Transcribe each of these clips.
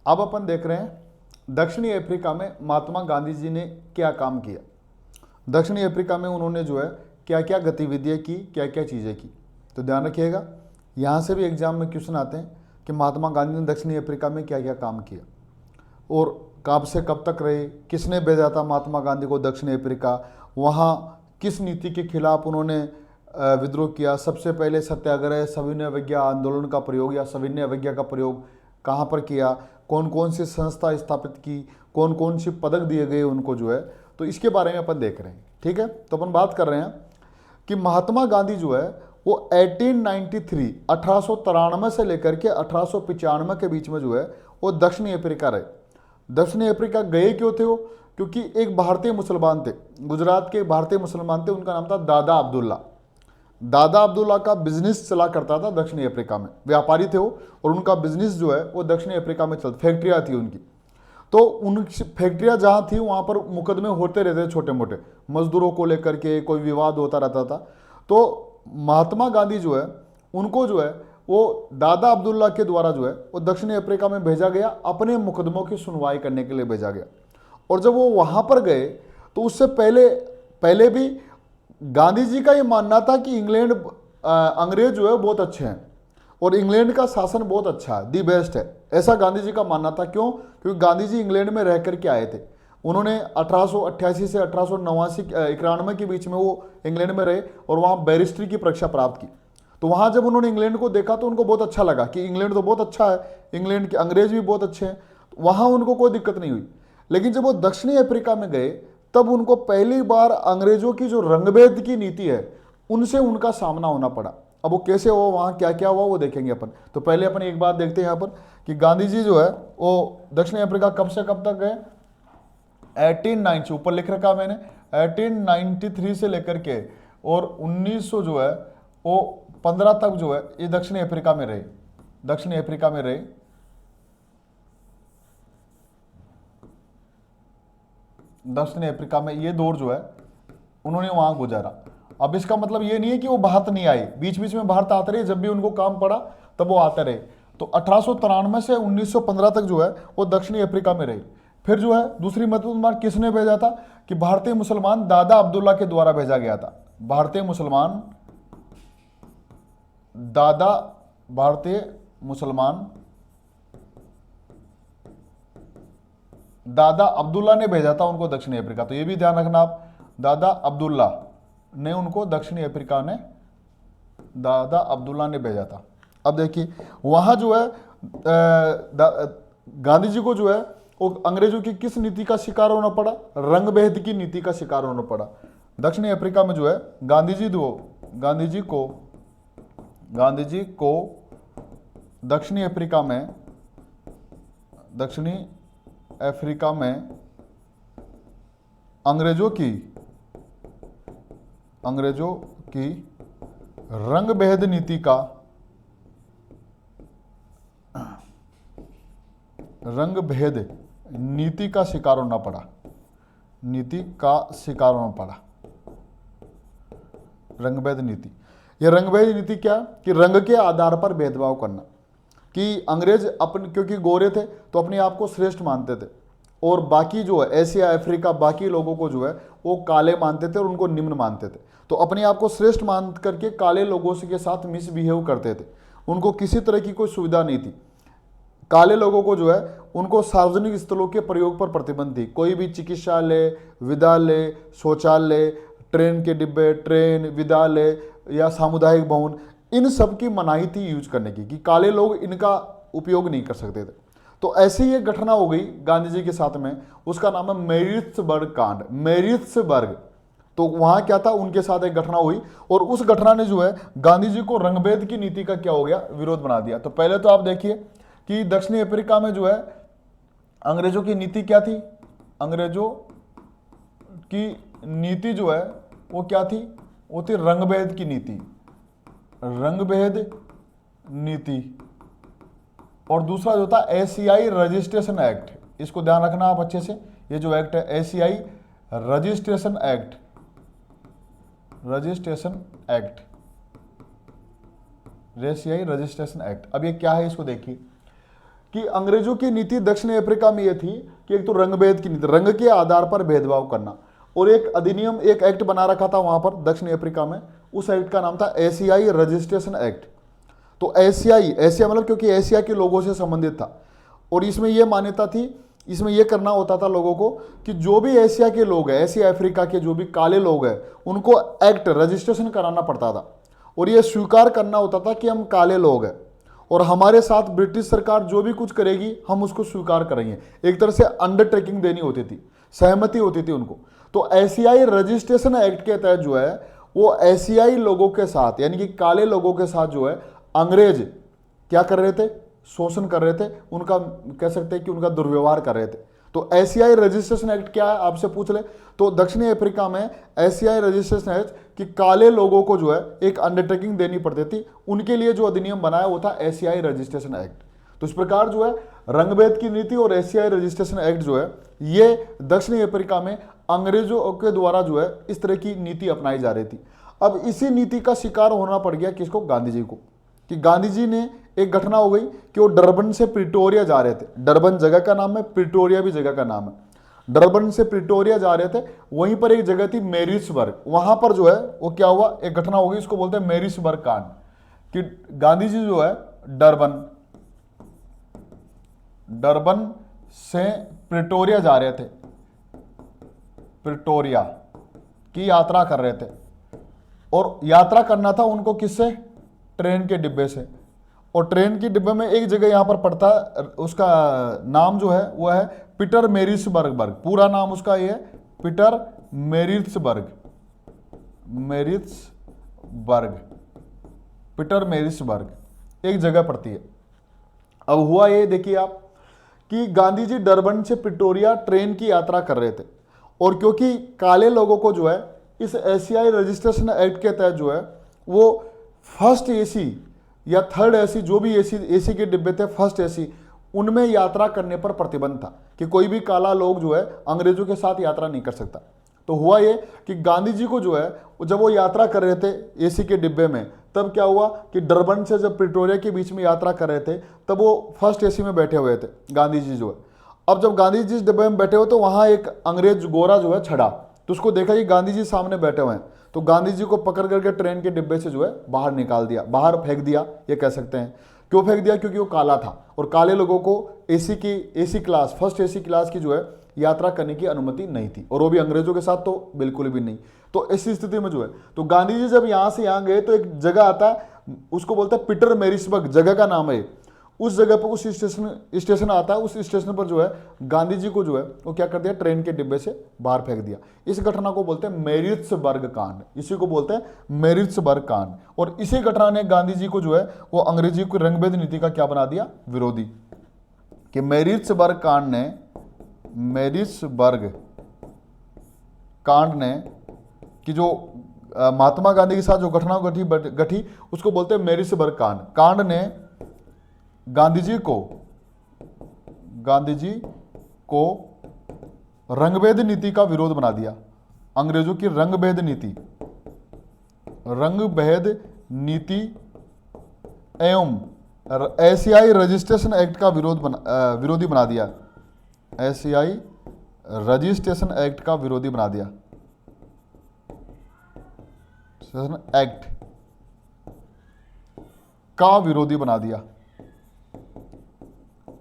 अब अपन देख रहे हैं दक्षिणी अफ्रीका में महात्मा गांधी जी ने क्या काम किया। दक्षिणी अफ्रीका में उन्होंने जो है क्या क्या गतिविधियाँ की, क्या क्या चीज़ें की। तो ध्यान रखिएगा, यहाँ से भी एग्जाम में क्वेश्चन आते हैं कि महात्मा गांधी ने दक्षिणी अफ्रीका में क्या क्या काम किया और कब से कब तक रहे, किसने भेजा था महात्मा गांधी को दक्षिणी अफ्रीका, वहाँ किस नीति के खिलाफ उन्होंने विद्रोह किया, सबसे पहले सत्याग्रह सविनय अवज्ञा आंदोलन का प्रयोग या सविनय अवज्ञा का प्रयोग कहाँ पर किया, कौन कौन सी संस्था स्थापित की, कौन कौन सी पदक दिए गए उनको जो है, तो इसके बारे में अपन देख रहे हैं। ठीक है, तो अपन बात कर रहे हैं कि महात्मा गांधी जो है वो 1893 1893 से लेकर के 1895 के बीच में जो है वो दक्षिणी अफ्रीका रहे। दक्षिणी अफ्रीका गए क्यों थे वो? क्योंकि एक भारतीय मुसलमान थे, गुजरात के भारतीय मुसलमान थे, उनका नाम था दादा अब्दुल्ला। दादा अब्दुल्ला का बिजनेस चला करता था दक्षिणी अफ्रीका में, व्यापारी थे वो, और उनका बिजनेस जो है वो दक्षिणी अफ्रीका में चलता, फैक्ट्रियाँ थी उनकी। तो उन फैक्ट्रियाँ जहाँ थी वहाँ पर मुकदमे होते रहते, छोटे मोटे मजदूरों को लेकर के कोई विवाद होता रहता था। तो महात्मा गांधी जो है उनको जो है वो दादा अब्दुल्ला के द्वारा जो है वो दक्षिणी अफ्रीका में भेजा गया, अपने मुकदमों की सुनवाई करने के लिए भेजा गया। और जब वो वहाँ पर गए तो उससे पहले पहले भी गांधी जी का ये मानना था कि इंग्लैंड अंग्रेज जो है बहुत अच्छे हैं और इंग्लैंड का शासन बहुत अच्छा है, दी बेस्ट है, ऐसा गांधी जी का मानना था। क्यों? क्योंकि गांधी जी इंग्लैंड में रह करके आए थे। उन्होंने 1888 से 1891 के बीच में वो इंग्लैंड में रहे और वहाँ बैरिस्ट्री की परीक्षा प्राप्त की। तो वहाँ जब उन्होंने इंग्लैंड को देखा तो उनको बहुत अच्छा लगा कि इंग्लैंड तो बहुत अच्छा है, इंग्लैंड के अंग्रेज भी बहुत अच्छे हैं, वहाँ उनको कोई दिक्कत नहीं हुई। लेकिन जब वो दक्षिणी अफ्रीका में गए तब उनको पहली बार अंग्रेजों की जो रंगभेद की नीति है उनसे उनका सामना होना पड़ा। अब वो कैसे हुआ, वहाँ क्या क्या हुआ वो देखेंगे अपन। तो पहले अपन एक बात देखते हैं यहाँ पर कि गांधी जी जो है वो दक्षिणी अफ्रीका कब से कब तक गए। 1890 ऊपर लिख रखा मैंने, 1893 से लेकर के और 1900 जो है वो 15 तक जो है ये दक्षिणी अफ्रीका में रहे, दक्षिणी अफ्रीका में रहे। दक्षिणी अफ्रीका में ये दौर जो है उन्होंने वहां गुजारा। अब इसका मतलब ये नहीं है कि वो भारत नहीं आए, बीच बीच में भारत आते रहे, जब भी उनको काम पड़ा तब वो आते रहे। तो 1893 से 1915 तक जो है वो दक्षिणी अफ्रीका में रहे। फिर जो है दूसरी महत्वपूर्ण बात किसने भेजा था कि भारतीय मुसलमान दादा अब्दुल्ला के द्वारा भेजा गया था। भारतीय मुसलमान दादा अब्दुल्ला ने भेजा था उनको दक्षिणी अफ्रीका। तो ये भी ध्यान रखना आप, दादा अब्दुल्ला ने उनको दक्षिणी अफ्रीका ने दादा अब्दुल्ला ने भेजा था। अब देखिए वहां जो है गांधी जी को जो है वो अंग्रेजों की किस नीति का शिकार होना पड़ा? रंगभेद की नीति का शिकार होना पड़ा। दक्षिणी अफ्रीका में जो है गांधी जी को दक्षिणी अफ्रीका में अंग्रेजों की रंगभेद नीति का शिकार होना पड़ा, रंगभेद नीति। यह रंगभेद नीति क्या कि रंग के आधार पर भेदभाव करना, कि अंग्रेज अपने क्योंकि गोरे थे तो अपने आप को श्रेष्ठ मानते थे और बाकी जो है एशिया अफ्रीका बाकी लोगों को जो है वो काले मानते थे और उनको निम्न मानते थे। तो अपने आप को श्रेष्ठ मान करके काले लोगों के साथ मिसबिहेव करते थे, उनको किसी तरह की कोई सुविधा नहीं थी। काले लोगों को जो है उनको सार्वजनिक स्थलों के प्रयोग पर प्रतिबंध थी। कोई भी चिकित्सालय, विद्यालय, शौचालय, ट्रेन के डिब्बे, ट्रेन, विद्यालय या सामुदायिक भवन, इन सब की मनाही थी यूज करने की, कि काले लोग इनका उपयोग नहीं कर सकते थे। तो ऐसी ही एक घटना हो गई गांधी जी के साथ में, उसका नाम है मैरिट्सबर्ग कांड, मैरिट्सबर्ग। तो वहां क्या था, उनके साथ एक घटना हुई और उस घटना ने जो है गांधी जी को रंगभेद की नीति का क्या हो गया, विरोध बना दिया। तो पहले तो आप देखिए कि दक्षिणी अफ्रीका में जो है अंग्रेजों की नीति क्या थी, अंग्रेजों की नीति जो है वो क्या थी, वो थी रंगभेद की नीति, रंगभेद नीति। और दूसरा जो था एशियाई रजिस्ट्रेशन एक्ट, इसको ध्यान रखना आप अच्छे से, ये जो एक्ट है एशियाई रजिस्ट्रेशन एक्ट, एशियाई रजिस्ट्रेशन एक्ट। अब ये क्या है इसको देखिए कि अंग्रेजों की नीति दक्षिण अफ्रीका में यह थी कि एक तो रंगभेद की नीति, रंग के आधार पर भेदभाव करना, और एक अधिनियम, एक एक्ट बना रखा था वहां पर दक्षिण अफ्रीका में, उस एक्ट का नाम था एशियाई रजिस्ट्रेशन एक्ट। तो एशियाई, एशिया मतलब क्योंकि एशिया के लोगों से संबंधित था, और इसमें यह मान्यता थी, इसमें यह करना होता था लोगों को कि जो भी एशिया के लोग हैं, एशिया अफ्रीका के जो भी काले लोग हैं, उनको एक्ट रजिस्ट्रेशन कराना पड़ता था, और यह स्वीकार करना होता था कि हम काले लोग हैं और हमारे साथ ब्रिटिश सरकार जो भी कुछ करेगी हम उसको स्वीकार करेंगे। एक तरह से अंडरटेकिंग देनी होती थी, सहमति होती थी उनको। तो एशियाई रजिस्ट्रेशन एक्ट के तहत जो है वो एशियाई लोगों के साथ, यानी कि काले लोगों के साथ जो है अंग्रेज क्या कर रहे थे, शोषण कर रहे थे, उनका कह सकते हैं कि उनका दुर्व्यवहार कर रहे थे। तो एशियाई रजिस्ट्रेशन एक्ट क्या है आपसे पूछ ले, तो दक्षिणी अफ्रीका में एशियाई रजिस्ट्रेशन एक्ट कि काले लोगों को जो है एक अंडरटेकिंग देनी पड़ती थी, उनके लिए जो अधिनियम बनाया वो था एशियाई रजिस्ट्रेशन एक्ट। तो इस प्रकार जो है रंगभेद की नीति और एशियाई रजिस्ट्रेशन एक्ट जो है ये दक्षिणी अफ्रीका में अंग्रेजों के द्वारा जो है इस तरह की नीति अपनाई जा रही थी। अब इसी नीति का शिकार होना पड़ गया किसको, गांधी जी को, कि गांधी जी ने एक घटना हो गई कि वो डरबन से प्रिटोरिया जा रहे थे। डरबन जगह का नाम है, प्रिटोरिया भी जगह का नाम है। डरबन से प्रिटोरिया जा रहे थे, वहीं पर एक जगह थी मैरिट्सबर्ग, वहां पर जो है वो क्या हुआ, एक घटना हो गई, इसको बोलते हैं मैरिट्सबर्ग कांड, कि गांधी जी जो है डरबन से प्रिटोरिया जा रहे थे, प्रिटोरिया की यात्रा कर रहे थे, और यात्रा करना था उनको किससे, ट्रेन के डिब्बे से। और ट्रेन के डिब्बे में एक जगह यहां पर पड़ता है, उसका नाम जो है वो है पीटर मैरिट्सबर्ग, पूरा नाम उसका ये है पीटर मैरिट्सबर्ग, पीटर मैरिट्सबर्ग एक जगह पड़ती है। अब हुआ ये देखिए आप कि गांधी जी डरबन से प्रिटोरिया ट्रेन की यात्रा कर रहे थे, और क्योंकि काले लोगों को जो है इस एशियाई रजिस्ट्रेशन एक्ट के तहत जो है वो फर्स्ट एसी या थर्ड एसी, जो भी एसी के डिब्बे थे, फर्स्ट एसी, उनमें यात्रा करने पर प्रतिबंध था कि कोई भी काला लोग जो है अंग्रेजों के साथ यात्रा नहीं कर सकता। तो हुआ ये कि गांधी जी को जो है जब वो यात्रा कर रहे थे एसी के डिब्बे में, तब क्या हुआ कि डरबन से जब प्रिटोरिया के बीच में यात्रा कर रहे थे तब वो फर्स्ट एसी में बैठे हुए थे गांधी जी जो है। अब जब गांधी जी इस डिब्बे में बैठे हुए तो वहां एक अंग्रेज गोरा जो है छड़ा, तो उसको देखा कि गांधी जी सामने बैठे हुए हैं, तो गांधी जी को पकड़ करके ट्रेन के डिब्बे से जो है बाहर निकाल दिया, बाहर फेंक दिया, ये कह सकते हैं। क्यों फेंक दिया, क्योंकि वो काला था और काले लोगों को AC class, first AC class की जो है यात्रा करने की अनुमति नहीं थी, और वो भी अंग्रेजों के साथ तो बिल्कुल भी नहीं। तो इस स्थिति में जो है तो गांधी जी जब यहां से यहां गए तो एक जगह आता है, उसको बोलते हैं पीटर मैरिट्सबर्ग, जगह का नाम है। उस जगह पर उस स्टेशन आता है, उस स्टेशन पर जो है गांधी जी को जो है वो क्या कर दिया, ट्रेन के डिब्बे से बाहर फेंक दिया। इस घटना को बोलते हैं मैरिट्सबर्ग कांड, इसी को बोलते हैं मैरिट्सबर्ग कांड। और इसी घटना ने गांधी जी को जो है वो अंग्रेजी की रंगभेद नीति का क्या बना दिया, विरोधी। कि मैरिट्सबर्ग कांड ने कि जो महात्मा गांधी के साथ जो घटना घटी उसको बोलते हैं मैरिट्सबर्ग कांड। कांड ने गांधी को रंगभेद नीति का विरोध बना दिया, अंग्रेजों की रंगभेद नीति एवं एशियाई रजिस्ट्रेशन एक्ट का विरोधी बना दिया, एशियाई रजिस्ट्रेशन एक्ट का विरोधी बना दिया, एक्ट का विरोधी बना दिया।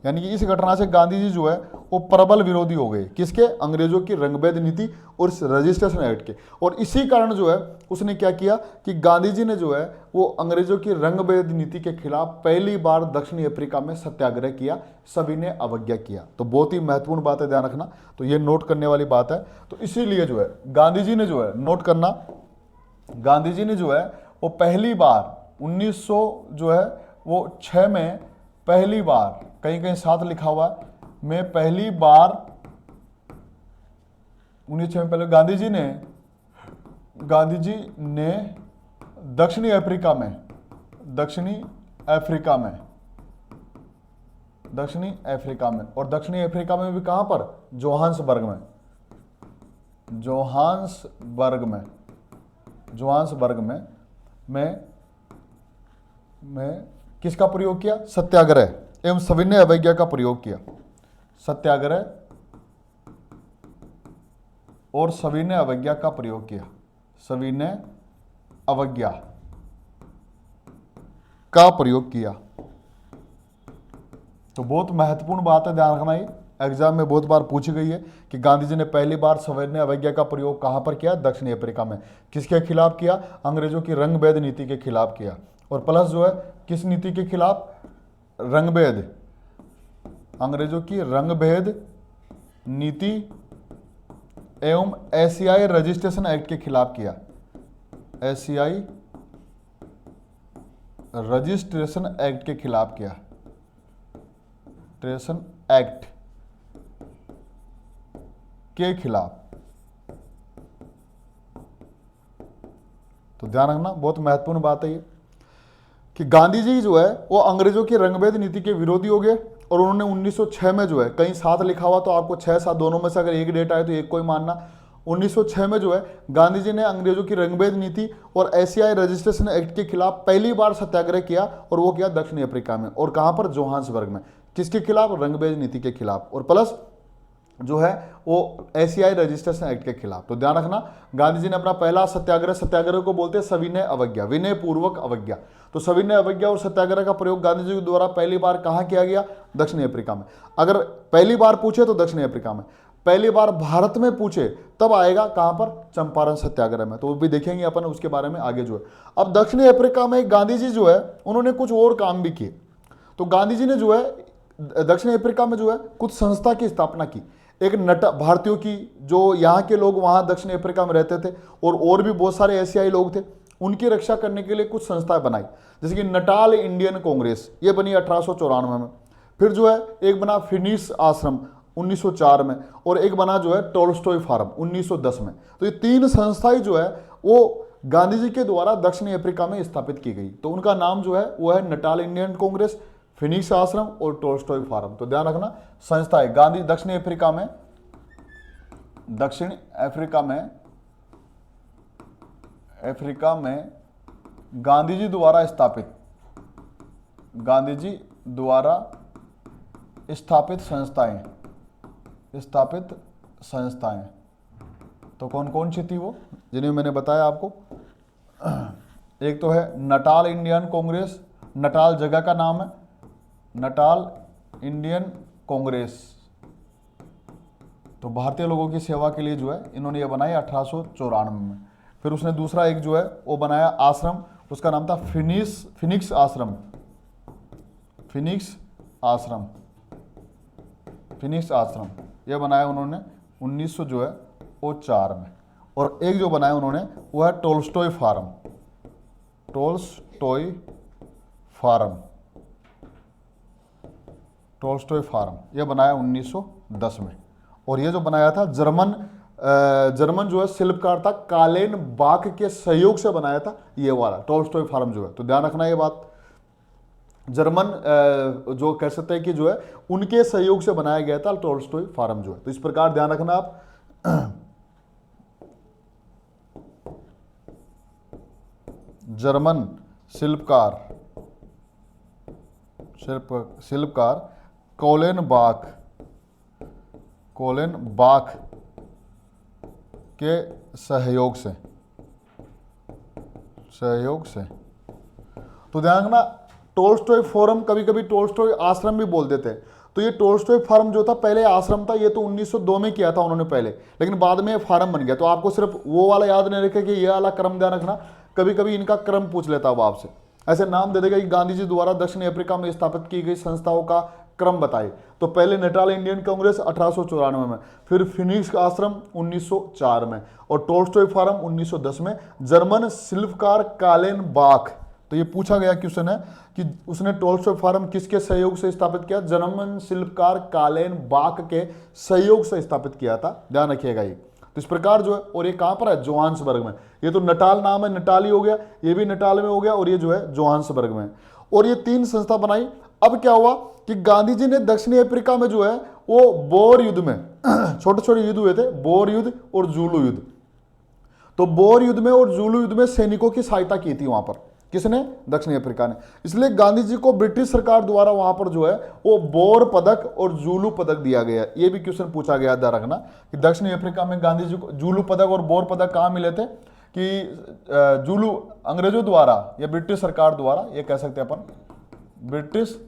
यानी कि इस घटना से गांधी जी जो है वो प्रबल विरोधी हो गए, किसके, अंग्रेजों की रंगभेद नीति और रजिस्ट्रेशन एक्ट के। और इसी कारण जो है उसने क्या किया कि गांधी जी ने जो है वो अंग्रेजों की रंगभेद नीति के खिलाफ पहली बार दक्षिणी अफ्रीका में सत्याग्रह किया, सभी ने अवज्ञा किया। तो बहुत ही महत्वपूर्ण बात है, ध्यान रखना, तो ये नोट करने वाली बात है। तो इसीलिए जो है गांधी जी ने जो है, नोट करना, गांधी जी ने जो है वो पहली बार 1906 में पहली बार, कहीं कहीं साथ लिखा हुआ मैं पहली बार 1906 में पहले गांधी जी ने दक्षिणी अफ्रीका में और दक्षिणी अफ्रीका में भी कहां पर, जोहान्सबर्ग में किसका प्रयोग किया, सत्याग्रह, एवं सविनय अवज्ञा का प्रयोग किया। सत्याग्रह और सविनय अवज्ञा का प्रयोग किया। सविनय अवज्ञा का प्रयोग किया। तो बहुत महत्वपूर्ण बात है, ध्यान रखना। ये एग्जाम में बहुत बार पूछी गई है कि गांधी जी ने पहली बार सविनय अवज्ञा का प्रयोग कहां पर किया? दक्षिणी अफ्रीका में। किसके खिलाफ किया? अंग्रेजों की रंगभेद नीति के खिलाफ किया। और प्लस जो है किस नीति के खिलाफ? रंगभेद, अंग्रेजों की रंगभेद नीति एवं एशियाई रजिस्ट्रेशन एक्ट के खिलाफ किया। एशियाई रजिस्ट्रेशन एक्ट के खिलाफ किया। रजिस्ट्रेशन एक्ट के खिलाफ। तो ध्यान रखना, बहुत महत्वपूर्ण बात है ये कि गांधी जी जो है वो अंग्रेजों की रंगभेद नीति के विरोधी हो गए और उन्होंने 1906 में जो है, कहीं 7 लिखा हुआ तो आपको 6-7 दोनों में से अगर एक डेट आए तो एक को ही मानना। 1906 में जो है गांधी जी ने अंग्रेजों की रंगभेद नीति और एशियाई रजिस्ट्रेशन एक्ट के खिलाफ पहली बार सत्याग्रह किया और वो किया दक्षिणी अफ्रीका में। और कहां पर? जोहान्सबर्ग में। किसके खिलाफ? रंगभेद नीति के खिलाफ। और प्लस जो है वो एशियाई रजिस्ट्रेशन एक्ट के खिलाफ। तो ध्यान रखना, गांधी जी ने अपना पहला सत्याग्रह को बोलते हैं सविनय अवज्ञा, विनय पूर्वक अवज्ञा। तो सविनय अवज्ञा और सत्याग्रह का प्रयोग गांधी जी द्वारा पहली बार कहां किया गया? दक्षिणी अफ्रीका में। अगर पहली बार पूछे तो दक्षिणी अफ्रीका में, पहली बार भारत में पूछे तब आएगा कहां पर? चंपारण सत्याग्रह में। तो वो भी देखेंगे अपन उसके बारे में आगे जो है। अब दक्षिणी अफ्रीका में गांधी जी जो है उन्होंने कुछ और काम भी किए। तो गांधी जी ने जो है दक्षिणी अफ्रीका में जो है कुछ संस्था की स्थापना की। एक भारतीयों की, जो यहाँ के लोग वहाँ दक्षिणी अफ्रीका में रहते थे और भी बहुत सारे एशियाई लोग थे, उनकी रक्षा करने के लिए कुछ संस्थाएं बनाई। जैसे कि नटाल इंडियन कांग्रेस, ये बनी 1894 में। फिर जो है एक बना फिनिक्स आश्रम 1904 में, और एक बना जो है टोल्स्टॉय फार्म 1910 में। तो ये 3 संस्थाएं जो है वो गांधी जी के द्वारा दक्षिणी अफ्रीका में स्थापित की गई। तो उनका नाम जो है वो है नटाल इंडियन कांग्रेस, फिनिक्स आश्रम और टोल्स्टॉय फार्म। तो ध्यान रखना, संस्थाएं गांधी दक्षिणी अफ्रीका में गांधी जी द्वारा स्थापित संस्थाएं। तो कौन कौन सी थी वो, जिन्हें मैंने बताया आपको? एक तो है नटाल इंडियन कांग्रेस, नटाल जगह का नाम है, नटाल इंडियन कांग्रेस। तो भारतीय लोगों की सेवा के लिए जो है इन्होंने ये बनाई 1894 में। फिर उसने दूसरा एक जो है वो बनाया आश्रम, उसका नाम था फिनिक्स आश्रम। ये बनाया उन्होंने 1900 जो है वो 4 में। और एक जो बनाया उन्होंने वो है टोल्स्टॉय फार्म, ये बनाया 1910 में। और ये जो बनाया था जर्मन जो है शिल्पकार था, कालेन बाक के सहयोग से बनाया था ये वाला टोल्स्टॉय फार्म जो है। तो ध्यान रखना ये बात, जर्मन जो कह सकते हैं कि जो है उनके सहयोग से बनाया गया था टोल्स्टॉय फार्म जो है। तो इस प्रकार ध्यान रखना आप। जर्मन शिल्पकार कोलेन बाक के सहयोग से। तो ध्यान रखना, टोल्स्टॉय फोरम, कभी कभी टोल्स्टॉय आश्रम भी बोल देते हैं। तो ये टोल्स्टॉय फार्म जो था पहले आश्रम था, ये तो 1902 में किया था उन्होंने पहले, लेकिन बाद में फार्म बन गया। तो आपको सिर्फ वो वाला याद नहीं रखे कि ये वाला क्रम ध्यान रखना, कभी कभी इनका क्रम पूछ लेता है वो आपसे, ऐसे नाम दे देगा कि गांधी जी द्वारा दक्षिणी अफ्रीका में स्थापित की गई संस्थाओं का क्रम बताए। तो पहले नटाल इंडियन कांग्रेस 1894 में, फिर फिनिक्स आश्रम 1904 में, और टोल्स्टॉय फार्म 1910 में। जर्मन शिल्पकार कालेन बाक, तो ये पूछा गया क्वेश्चन है कि उसने टोल्स्टॉय फार्म किसके सहयोग से स्थापित किया? जर्मन शिल्पकार कालेन बाक के सहयोग से स्थापित किया था, ध्यान रखिएगा ये। तो इस प्रकार जो है, और ये कहां पर है? जोहान्सबर्ग में। ये तो नटाल नाम है, नटाल ही हो गया, ये भी नटाल में हो गया, और ये जो है जोहान्सबर्ग में। और ये 3 संस्था बनाई। अब क्या हुआ कि गांधी जी ने दक्षिणी अफ्रीका में जो है वो बोर युद्ध में छोटे छोटे युद्ध हुए थे, बोर युद्ध और जुलू युद्ध। तो बोर युद्ध में और जुलू युद्ध में सैनिकों की सहायता की थी वहां पर। किसने? दक्षिणी अफ्रीका ने। इसलिए गांधी जी को ब्रिटिश सरकार द्वारा वहां पर जो है वो बोर पदक और जूलू पदक दिया गया। ये भी क्वेश्चन पूछा गया, ध्यान रखना कि दक्षिणी अफ्रीका में गांधी जी को जूलू पदक और बोर पदक कहां मिले थे? कि जूलू अंग्रेजों द्वारा या ब्रिटिश सरकार द्वारा, ये कह सकते हैं अपन, ब्रिटिश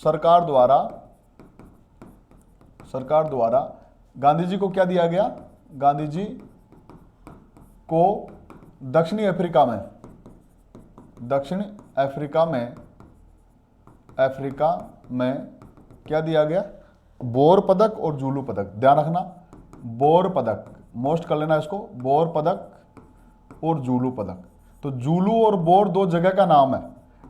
सरकार द्वारा गांधी जी को क्या दिया गया? गांधी जी को दक्षिणी अफ्रीका में क्या दिया गया? बोर पदक और जूलू पदक। ध्यान रखना, बोर पदक मोस्ट कर लेना इसको, बोर पदक और जूलू पदक। तो जूलू और बोर दो जगह का नाम है।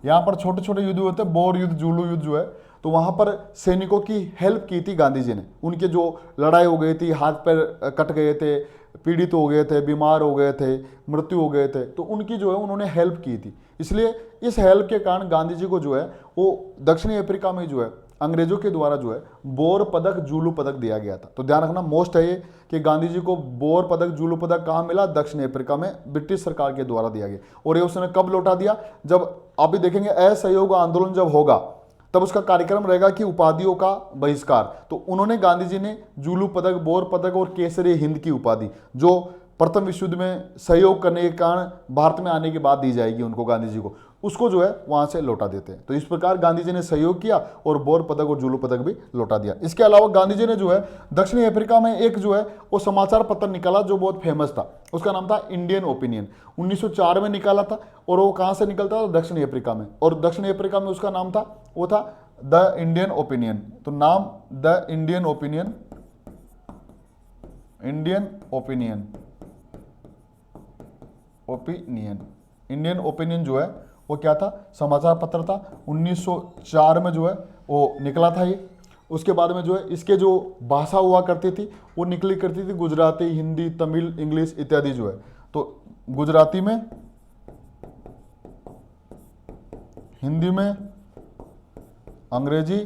यहां पर छोटे छोटे युद्ध होते हैं, बोर युद्ध, जूलू युद्ध जो है, तो वहां पर सैनिकों की हेल्प की थी गांधी जी ने। उनके जो लड़ाई हो गई थी, हाथ पैर कट गए थे, पीड़ित हो गए थे, बीमार हो गए थे, मृत्यु हो गए थे, तो उनकी जो है उन्होंने हेल्प की थी। इसलिए इस हेल्प के कारण गांधी जी को जो है वो दक्षिणी अफ्रीका में जो है अंग्रेजों के द्वारा जो है बोर पदक, जूलू पदक दिया गया था। तो ध्यान रखना, मोस्ट है ये कि गांधी जी को बोर पदक, जूलू पदक कहाँ मिला? दक्षिणी अफ्रीका में ब्रिटिश सरकार के द्वारा दिया गया। और ये उसने कब लौटा दिया? जब आप भी देखेंगे असहयोग आंदोलन जब होगा तब उसका कार्यक्रम रहेगा कि उपाधियों का बहिष्कार। तो उन्होंने, गांधी जी ने जूलू पदक, बोर पदक और केसरी हिंद की उपाधि, जो प्रथम विश्व युद्ध में सहयोग करने के कारण भारत में आने के बाद दी जाएगी उनको, गांधी जी को, उसको जो है वहां से लौटा देते हैं। तो इस प्रकार गांधी जी ने सहयोग किया और बोर पदक और जूलू पदक भी लौटा दिया। इसके अलावा गांधी जी ने जो है दक्षिणी अफ्रीका में एक जो है वो समाचार पत्र निकाला जो बहुत फेमस था। उसका नाम था इंडियन ओपिनियन। 1904 में निकाला था और वो कहां से निकलता था? दक्षिणी अफ्रीका में। और दक्षिणी अफ्रीका में उसका नाम था, वो था द इंडियन ओपिनियन। तो नाम the Indian opinion, Indian opinion जो है वो क्या था? समाचार पत्र था। 1904 में जो है वो निकला था ये। उसके बाद में जो है इसके जो भाषा हुआ करती थी वो निकली करती थी गुजराती, हिंदी, तमिल, इंग्लिश इत्यादि जो है। तो गुजराती में, हिंदी में, अंग्रेजी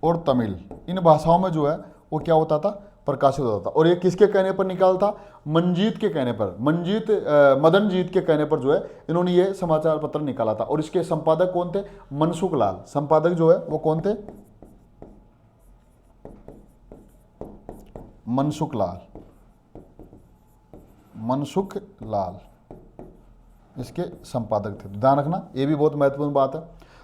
और तमिल, इन भाषाओं में जो है वो क्या होता था? प्रकाशित होता था। और ये किसके कहने पर निकाला था? मंजीत के कहने पर, मदनजीत के कहने पर जो है इन्होंने ये समाचार पत्र निकाला था। और इसके संपादक कौन थे? मनसुख लाल। संपादक जो है वो कौन थे? मनसुख लाल इसके संपादक थे। ध्यान रखना, ये भी बहुत महत्वपूर्ण बात है।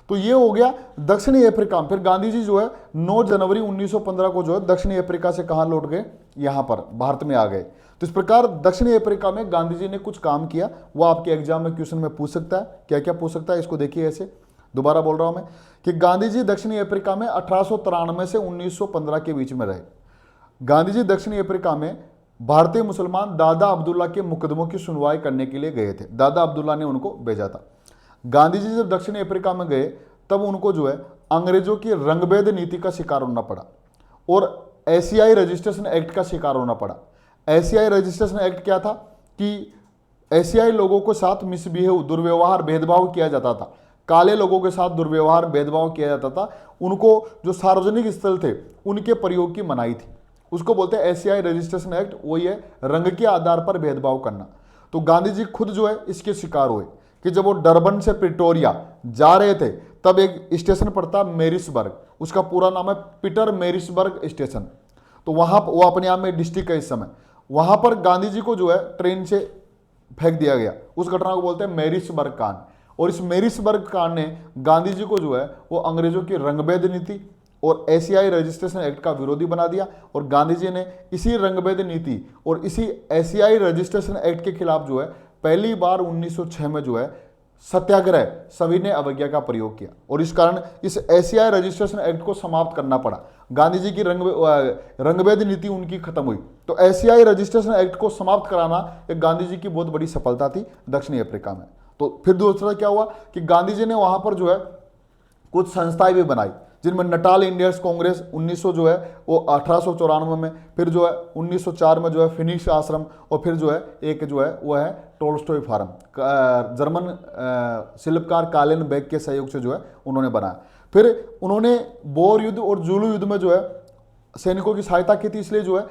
तो ये हो गया दक्षिणी अफ्रीका। फिर गांधी जी जो है 9 जनवरी 1915 को जो है दक्षिणी अफ्रीका से कहां लौट गए? यहां पर भारत में आ गए। तो इस प्रकार दक्षिणी अफ्रीका में गांधी जी ने कुछ काम किया, वो आपके एग्जाम में क्वेश्चन में पूछ सकता है। क्या क्या पूछ सकता है इसको देखिए। ऐसे दोबारा बोल रहा हूं मैं कि गांधी जी दक्षिणी अफ्रीका में 1893 से 1915 के बीच में रहे। गांधी जी दक्षिणी अफ्रीका में भारतीय मुसलमान दादा अब्दुल्ला के मुकदमों की सुनवाई करने के लिए गए थे। दादा अब्दुल्ला ने उनको भेजा था। गांधी जी जब दक्षिणी अफ्रीका में गए तब उनको जो है अंग्रेजों की रंगभेद नीति का शिकार होना पड़ा और एशियाई रजिस्ट्रेशन एक्ट का शिकार होना पड़ा। एशियाई रजिस्ट्रेशन एक्ट क्या था? कि एशियाई लोगों के साथ मिसबिहेव, दुर्व्यवहार, भेदभाव किया जाता था। काले लोगों के साथ दुर्व्यवहार, भेदभाव किया जाता था। उनको जो सार्वजनिक स्थल थे उनके प्रयोग की मनाही थी। उसको बोलते हैं एशियाई रजिस्ट्रेशन एक्ट। वही है रंग के आधार पर भेदभाव करना। तो गांधी जी खुद जो है इसके शिकार हुए कि जब वो डरबन से प्रिटोरिया जा रहे थे तब एक स्टेशन पड़ता मैरिसबर्ग, उसका पूरा नाम है पीटर मैरिसबर्ग स्टेशन। तो वहां वो अपने आप में डिस्ट्रिक्ट है इस समय। वहां पर गांधी जी को जो है ट्रेन से फेंक दिया गया। उस घटना को बोलते हैं मैरिसबर्ग कांड। और इस मैरिसबर्ग कांड ने गांधी जी को जो है वो अंग्रेजों की रंगभेद नीति और एशियाई रजिस्ट्रेशन एक्ट का विरोधी बना दिया। और गांधी जी ने इसी रंगभेद नीति और इसी एशियाई रजिस्ट्रेशन एक्ट के खिलाफ जो है पहली बार 1906 में जो है सत्याग्रह, सविनय अवज्ञा का प्रयोग किया। और इस कारण इस एशियाई रजिस्ट्रेशन एक्ट को समाप्त करना पड़ा। गांधी जी की रंगभेद नीति उनकी खत्म हुई। तो एशियाई रजिस्ट्रेशन एक्ट को समाप्त कराना एक गांधी जी की बहुत बड़ी सफलता थी दक्षिणी अफ्रीका में। तो फिर दूसरा क्या हुआ कि गांधी जी ने वहां पर जो है कुछ संस्थाएं भी बनाई, जिनमें नटाल इंडियंस कांग्रेस 1900 जो है वो 1894 में, फिर जो है 1904 में जो है फिनिक्स आश्रम, और फिर जो है एक जो है वो है टोल्स्टॉय फार्म, जर्मन शिल्पकार कालेन बेग के सहयोग से जो है उन्होंने बनाया। फिर उन्होंने बोर युद्ध और जूलू युद्ध में जो है सैनिकों की सहायता की थी। इसलिए जो है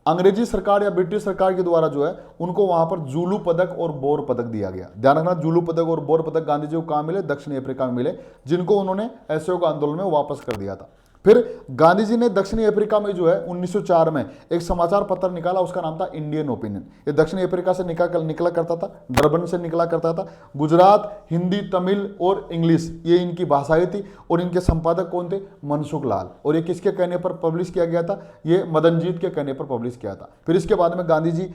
अंग्रेजी सरकार या ब्रिटिश सरकार के द्वारा जो है उनको वहां पर जूलू पदक और बोर पदक दिया गया। ध्यान रखना, जूलू पदक और बोर पदक गांधी जी को कहां मिले? दक्षिणी अफ्रीका में मिले, जिनको उन्होंने असहयोग आंदोलन में वापस कर दिया था। फिर गांधी जी ने दक्षिणी अफ्रीका में जो है 1904 में एक समाचार पत्र निकाला, उसका नाम था इंडियन ओपिनियन। ये दक्षिणी अफ्रीका से निकला करता था, डरबन से निकला करता था। गुजरात, हिंदी, तमिल और इंग्लिश ये इनकी भाषाएं थी, और इनके संपादक कौन थे? मनसुख लाल। और ये किसके कहने पर पब्लिश किया गया था? ये मदनजीत के कहने पर पब्लिश किया था। फिर इसके बाद में गांधी जी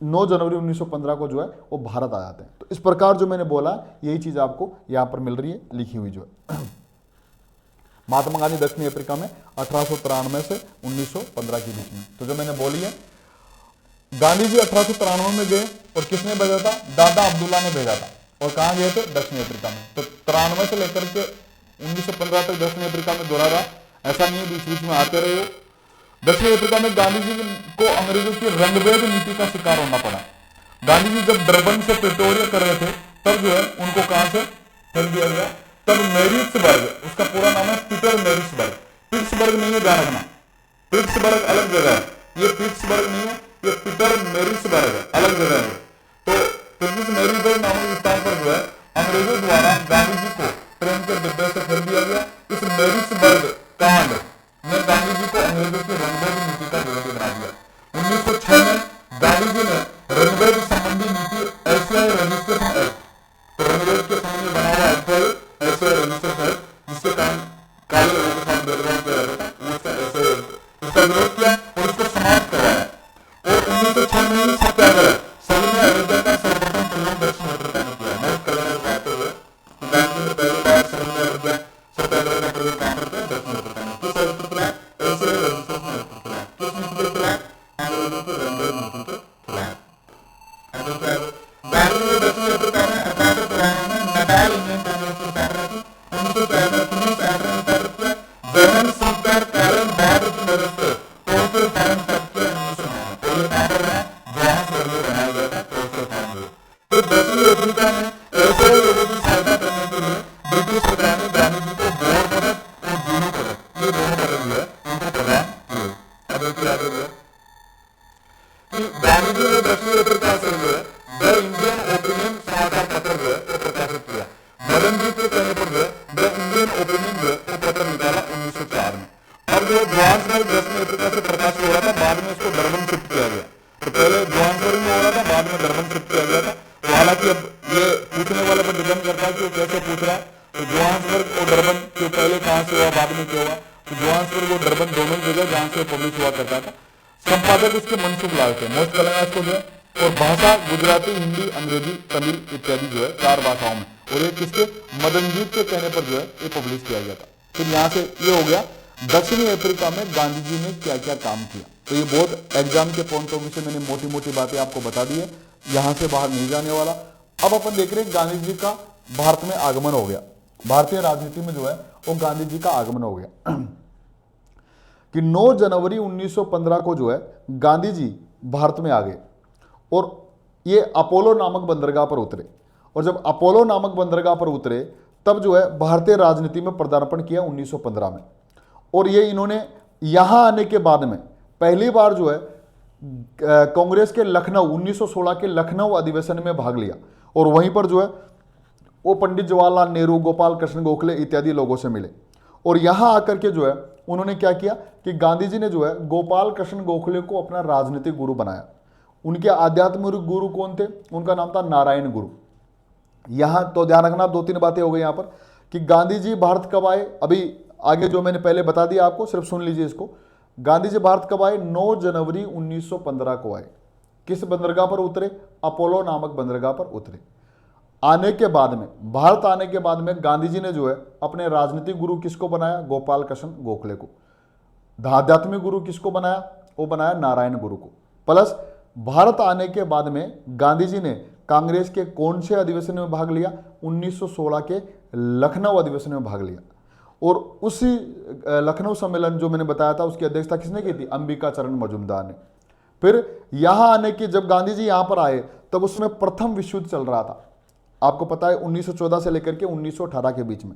9 जनवरी 1915 को जो है वो भारत आ जाते हैं। तो इस प्रकार जो मैंने बोला यही चीज आपको यहाँ पर मिल रही है लिखी हुई जो है। महात्मा गांधी दक्षिणी अफ्रीका में 1893 से 1915 के बीच में। तो जो मैंने बोली है, गांधी जी 1893 में गए, और किसने भेजा था? दादा अब्दुल्ला ने भेजा था। और कहां गए थे? दक्षिणी अफ्रीका में। तो 93 से लेकर के 1915 तक दक्षिणी अफ्रीका में दौरा रहा, ऐसा नहीं है बीच बीच में आते रहे हो। दक्षिणी अफ्रीका में गांधी जी को अंग्रेजों की रंगभेद नीति का शिकार होना पड़ा। गांधी जी जब डरबन से प्रिटोरिया कर रहे थे, तब जो है उनको कहां से फेल दिया गया? तब मैरिट्सबर्ग, उसका पूरा नाम है पीटर मैरिट्सबर्ग। पिट्सबर्ग नहीं है, ध्यान रखना, पिट्सबर्ग अलग जगह है, ये पिट्सबर्ग नहीं है, ये पीटर मैरिट्सबर्ग है, अलग जगह है। तो प्रिंस मैरिट्सबर्ग नामक स्थान पर जो है अंग्रेजों द्वारा गांधी जी को ट्रेन के डिब्बे से फेल दिया गया। इस मैरिट्सबर्ग कांड ने गांधी जी को अंग्रेजों की रंगभेद नीति का विरोधी बना दिया। 1906 में गांधी जी ने रंगभेद संबंधी नीति एशियाई रजिस्ट्रेशन एक्ट, रंगभेद के संबंध में बना हुआ एक्ट, जिसके कारण काले लोगों के साथ भेदभाव किया जाता था, उसका विरोध किया और उसको समाप्त करवाया। और 1906 में ही सत्याग्रह सविनय अवज्ञा का सर्वप्रथम प्रयोग दक्षिण अफ्रीका में किया। नोट कर लेना बात हुए, गांधी ने पहली बार सविनय अवज्ञा सत्याग्रह का प्रयोग कहां करते हैं? दक्षिण अफ्रीका में। तो सर्वप्रथम ऐसे रजिस्ट्रेशन एक्ट किया, तो इसमें किया अंग्रेजों को रंगभेद नीति को खिलाया। गांधी ने दक्षिण अफ्रीका में 1893 में नडाल इंडियन कांग्रेस को बैठ रही थी। संपादक उसके मनसुख लाल थे, मोस्ट कलंगास को जो है, और भाषा गुजराती, हिंदी, अंग्रेजी, तमिल इत्यादि जो है 4 भाषाओं में। और ये किसके? मदनजीत के कहने पर जो है ये पब्लिश किया गया था। फिर यहाँ से ये हो गया दक्षिणी अफ्रीका में गांधी जी ने क्या क्या काम किया। तो ये बहुत एग्जाम के पॉइंट ऑफ व्यू से मैंने मोटी मोटी बातें आपको बता दी है, यहाँ से बाहर नहीं जाने वाला। अब अपन देख रहे हैं गांधी जी का भारत में आगमन हो गया, भारतीय राजनीति में जो है वो गांधी जी का आगमन हो गया कि 9 जनवरी 1915 को जो है गांधी जी भारत में आ गए और ये अपोलो नामक बंदरगाह पर उतरे। और जब अपोलो नामक बंदरगाह पर उतरे तब जो है भारतीय राजनीति में पदार्पण किया 1915 में। और ये इन्होंने यहां आने के बाद में पहली बार जो है कांग्रेस के लखनऊ 1916 के लखनऊ अधिवेशन में भाग लिया। और वहीं पर जो है वो पंडित जवाहरलाल नेहरू, गोपाल कृष्ण गोखले इत्यादि लोगों से मिले। और यहां आकर के जो है उन्होंने क्या किया कि गांधी जी ने जो है गोपाल कृष्ण गोखले को अपना राजनीतिक गुरु बनाया। उनके आध्यात्मिक गुरु कौन थे? उनका नाम था नारायण गुरु। यहां तो ध्यान रखना, 2-3 बातें हो गई यहां पर कि गांधी जी भारत कब आए। अभी आगे जो मैंने पहले बता दिया आपको, सिर्फ सुन लीजिए इसको। गांधी जी भारत कब आए? 9 जनवरी 1915 को आए। किस बंदरगाह पर उतरे? अपोलो नामक बंदरगाह पर उतरे। आने के बाद में, भारत आने के बाद में गांधी जी ने जो है अपने राजनीतिक गुरु किसको बनाया? गोपाल कृष्ण गोखले को। आध्यात्मिक गुरु किसको बनाया? वो बनाया नारायण गुरु को। प्लस भारत आने के बाद में गांधी जी ने कांग्रेस के कौन से अधिवेशन में भाग लिया? 1916 के लखनऊ अधिवेशन में भाग लिया। और उसी लखनऊ सम्मेलन जो मैंने बताया था उसकी अध्यक्षता किसने की थी? अंबिका चरण मजूमदार ने। फिर यहां आने की, जब गांधी जी यहां पर आए तब उसमें प्रथम विश्व युद्ध चल रहा था। आपको पता है 1914 से लेकर के 1918 के बीच में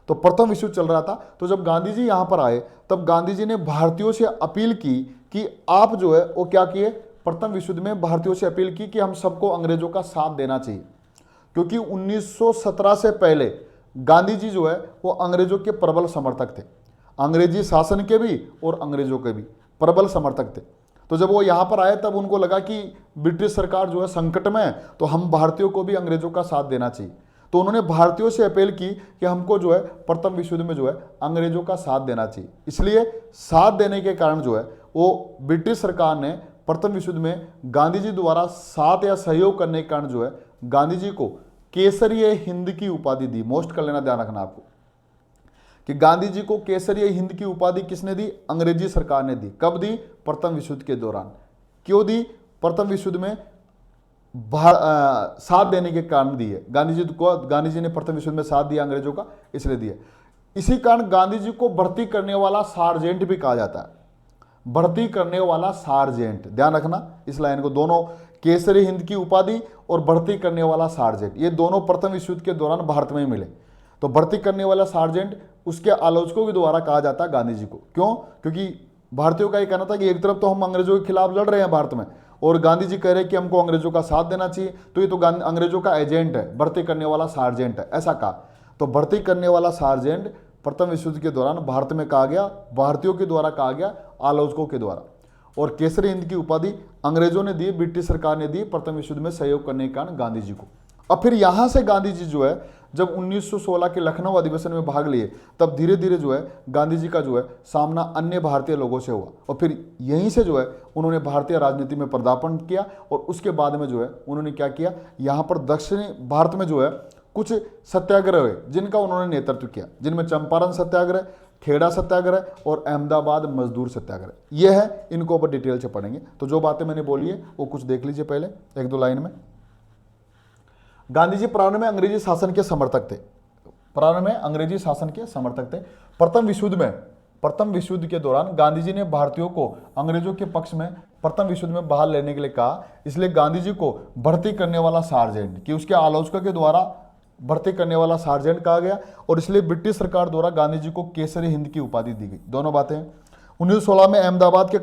तो प्रथम विश्व युद्ध चल रहा था। तो जब गांधी जी यहां पर आए तब गांधी जी ने भारतीयों से अपील की कि आप जो है वो क्या किए, प्रथम विश्व युद्ध में भारतीयों से अपील की कि हम सबको अंग्रेजों का साथ देना चाहिए, क्योंकि 1917 से पहले गांधी जी जो है वो अंग्रेजों के प्रबल समर्थक थे, अंग्रेजी शासन के भी और अंग्रेजों के भी प्रबल समर्थक थे। तो जब वो यहाँ पर आए तब उनको लगा कि ब्रिटिश सरकार जो है संकट में है, तो हम भारतीयों को भी अंग्रेजों का साथ देना चाहिए। तो उन्होंने भारतीयों से अपील की कि हमको जो है प्रथम विश्व युद्ध में जो है अंग्रेजों का साथ देना चाहिए। इसलिए साथ देने के कारण जो है वो ब्रिटिश सरकार ने प्रथम विश्व युद्ध में गांधी जी द्वारा साथ या सहयोग करने के कारण जो है गांधी जी को केसरीय हिंद की उपाधि दी। मोस्ट कर लेना, ध्यान रखना आपको कि गांधी जी को केसरीय हिंद की उपाधि किसने दी, अंग्रेजी सरकार ने दी। कब दी, प्रथम विश्व युद्ध के दौरान। क्यों दी, प्रथम विश्व युद्ध में साथ देने के कारण दी है। गांधी जी ने प्रथम विश्व युद्ध में साथ दिया अंग्रेजों का, इसलिए दिया। इसी कारण गांधी जी को भर्ती करने वाला सार्जेंट भी कहा जाता है, भर्ती करने वाला सार्जेंट। ध्यान रखना इस लाइन को, दोनों केसरी हिंद की उपाधि और भर्ती करने वाला सार्जेंट, ये दोनों प्रथम विश्व युद्ध के दौरान भारत में मिले। तो भर्ती करने वाला सार्जेंट उसके आलोचकों के द्वारा कहा जाता है गांधी जी को। क्यों, क्योंकि भारतीयों का ये कहना था कि एक तरफ तो हम अंग्रेजों के खिलाफ लड़ रहे हैं भारत में, और गांधी जी कह रहे हैं कि हमको अंग्रेजों का साथ देना चाहिए, तो ये तो अंग्रेजों का एजेंट है, भर्ती करने वाला सार्जेंट है, ऐसा कहा। तो भर्ती करने वाला सार्जेंट प्रथम विश्व युद्ध के दौरान भारत में कहा गया, भारतीयों के द्वारा कहा गया, आलोचकों के द्वारा। और केसरी हिंद की उपाधि अंग्रेजों ने दी, ब्रिटिश सरकार ने दी प्रथम विश्व युद्ध में सहयोग करने के कारण गांधी जी को। अब फिर यहां से गांधी जी जो है जब 1916 के लखनऊ अधिवेशन में भाग लिए, तब धीरे धीरे जो है गांधी जी का जो है सामना अन्य भारतीय लोगों से हुआ, और फिर यहीं से जो है उन्होंने भारतीय राजनीति में पदार्पण किया। और उसके बाद में जो है उन्होंने क्या किया, यहाँ पर दक्षिणी भारत में जो है कुछ सत्याग्रह हुए जिनका उन्होंने नेतृत्व किया, जिनमें चंपारण सत्याग्रह, खेड़ा सत्याग्रह और अहमदाबाद मजदूर सत्याग्रह, ये है। इनको ऊपर डिटेल से पढ़ेंगे। तो जो बातें मैंने बोली है वो कुछ देख लीजिए पहले एक दो लाइन में। गांधी जी प्रारंभ में अंग्रेजी शासन के समर्थक थे, प्रारंभ में अंग्रेजी शासन के समर्थक थे। प्रथम विश्व युद्ध के दौरान गांधी जी ने भारतीयों को अंग्रेजों के पक्ष में प्रथम विश्व युद्ध में भाग लेने के लिए कहा। इसलिए गांधी जी को भर्ती करने वाला सार्जेंट, कि उसके आलोचकों के द्वारा भर्ती करने वाला सार्जेंट कहा गया, और इसलिए ब्रिटिश सरकार द्वारा गांधी जी को केसरी हिंद की उपाधि दी गई। दोनों बातें। 1916 में अहमदाबाद के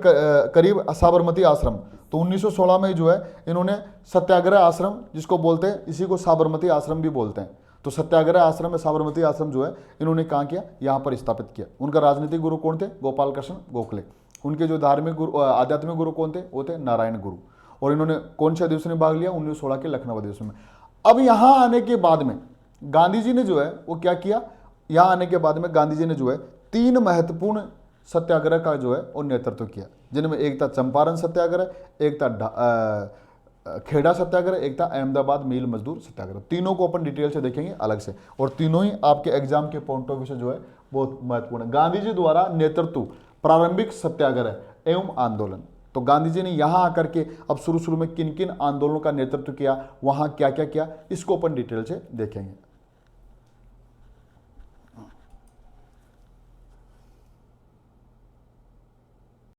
करीब साबरमती आश्रम, तो 1916 में जो है इन्होंने सत्याग्रह आश्रम जिसको बोलते हैं, इसी को साबरमती आश्रम भी बोलते हैं। तो सत्याग्रह आश्रम में साबरमती आश्रम जो है इन्होंने कहाँ किया, यहाँ पर स्थापित किया। उनका राजनीतिक गुरु कौन थे, गोपाल कृष्ण गोखले। उनके जो धार्मिक गुरु, आध्यात्मिक गुरु कौन थे, वो थे नारायण गुरु। और इन्होंने कौन से अधिवेशन में भाग लिया, 1916 के लखनऊ अधिवेशन में। अब यहाँ आने के बाद में गांधी जी ने जो है वो क्या किया, यहाँ आने के बाद में गांधी जी ने जो है 3 महत्वपूर्ण सत्याग्रह का जो है वो नेतृत्व किया, जिनमें एक था चंपारण सत्याग्रह, एक था खेड़ा सत्याग्रह, एक था अहमदाबाद मील मजदूर सत्याग्रह। तीनों को अपन डिटेल से देखेंगे अलग से, और तीनों ही आपके एग्जाम के पॉइंट ऑफ व्यू से जो है बहुत महत्वपूर्ण है। गांधी जी द्वारा नेतृत्व प्रारंभिक सत्याग्रह एवं आंदोलन। तो गांधी जी ने यहाँ आकर के अब शुरू में किन किन आंदोलनों का नेतृत्व किया, वहाँ क्या क्या किया, इसको अपन डिटेल से देखेंगे।